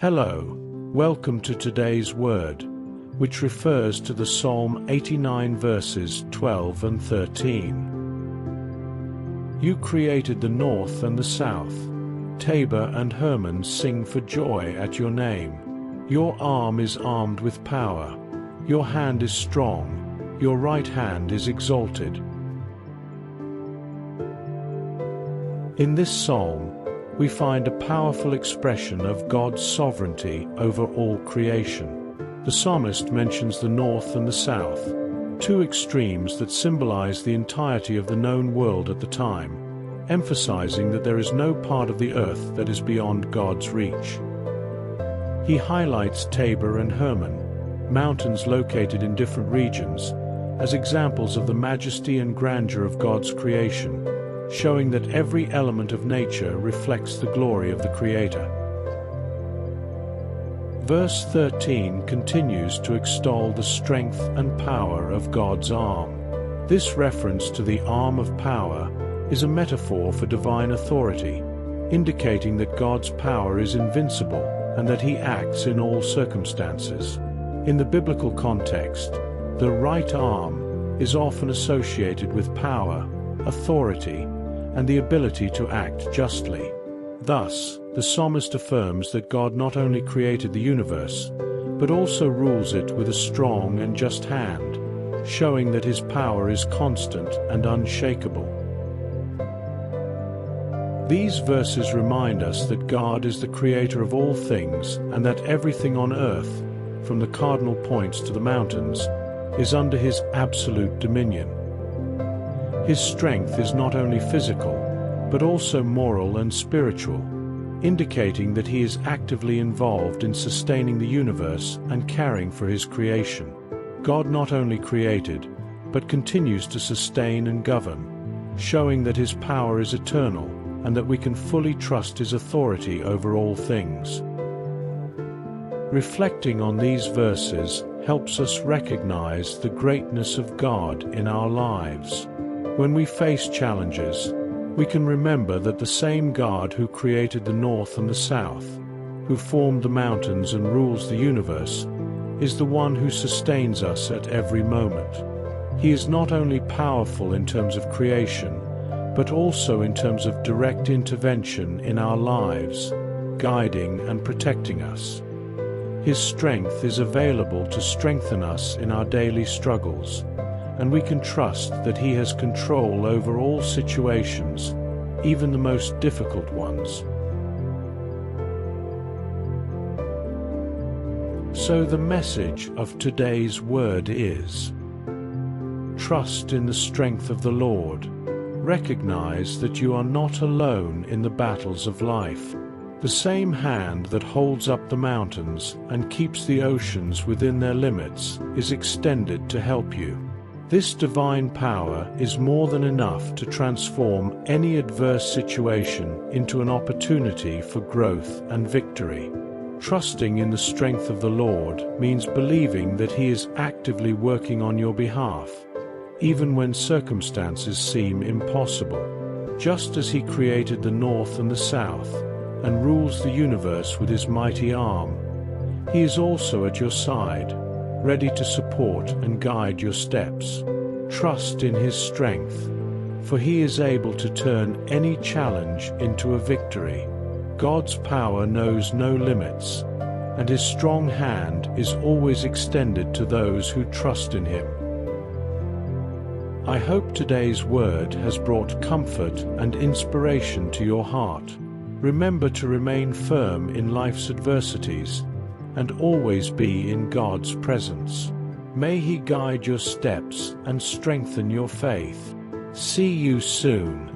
Hello, welcome to today's word, which refers to the Psalm 89 verses 12 and 13. You created the north and the south. Tabor and Hermon sing for joy at your name. Your arm is armed with power. Your hand is strong. Your right hand is exalted. In this psalm, we find a powerful expression of God's sovereignty over all creation. The psalmist mentions the north and the south, two extremes that symbolize the entirety of the known world at the time, emphasizing that there is no part of the earth that is beyond God's reach. He highlights Tabor and Hermon, mountains located in different regions, as examples of the majesty and grandeur of God's creation, showing that every element of nature reflects the glory of the Creator. Verse 13 continues to extol the strength and power of God's arm. This reference to the arm of power is a metaphor for divine authority, indicating that God's power is invincible and that He acts in all circumstances. In the biblical context, the right arm is often associated with power, authority, and the ability to act justly. Thus, the psalmist affirms that God not only created the universe, but also rules it with a strong and just hand, showing that His power is constant and unshakable. These verses remind us that God is the creator of all things and that everything on earth, from the cardinal points to the mountains, is under His absolute dominion. His strength is not only physical, but also moral and spiritual, indicating that He is actively involved in sustaining the universe and caring for His creation. God not only created, but continues to sustain and govern, showing that His power is eternal and that we can fully trust His authority over all things. Reflecting on these verses helps us recognize the greatness of God in our lives. When we face challenges, we can remember that the same God who created the north and the south, who formed the mountains and rules the universe, is the one who sustains us at every moment. He is not only powerful in terms of creation, but also in terms of direct intervention in our lives, guiding and protecting us. His strength is available to strengthen us in our daily struggles, and we can trust that He has control over all situations, even the most difficult ones. So the message of today's word is: trust in the strength of the Lord. Recognize that you are not alone in the battles of life. The same hand that holds up the mountains and keeps the oceans within their limits is extended to help you. This divine power is more than enough to transform any adverse situation into an opportunity for growth and victory. Trusting in the strength of the Lord means believing that He is actively working on your behalf, even when circumstances seem impossible. Just as He created the north and the south, and rules the universe with His mighty arm, He is also at your side, ready to support and guide your steps. Trust in His strength, for He is able to turn any challenge into a victory. God's power knows no limits, and His strong hand is always extended to those who trust in Him. I hope today's word has brought comfort and inspiration to your heart. Remember to remain firm in life's adversities, and always be in God's presence. May He guide your steps and strengthen your faith. See you soon.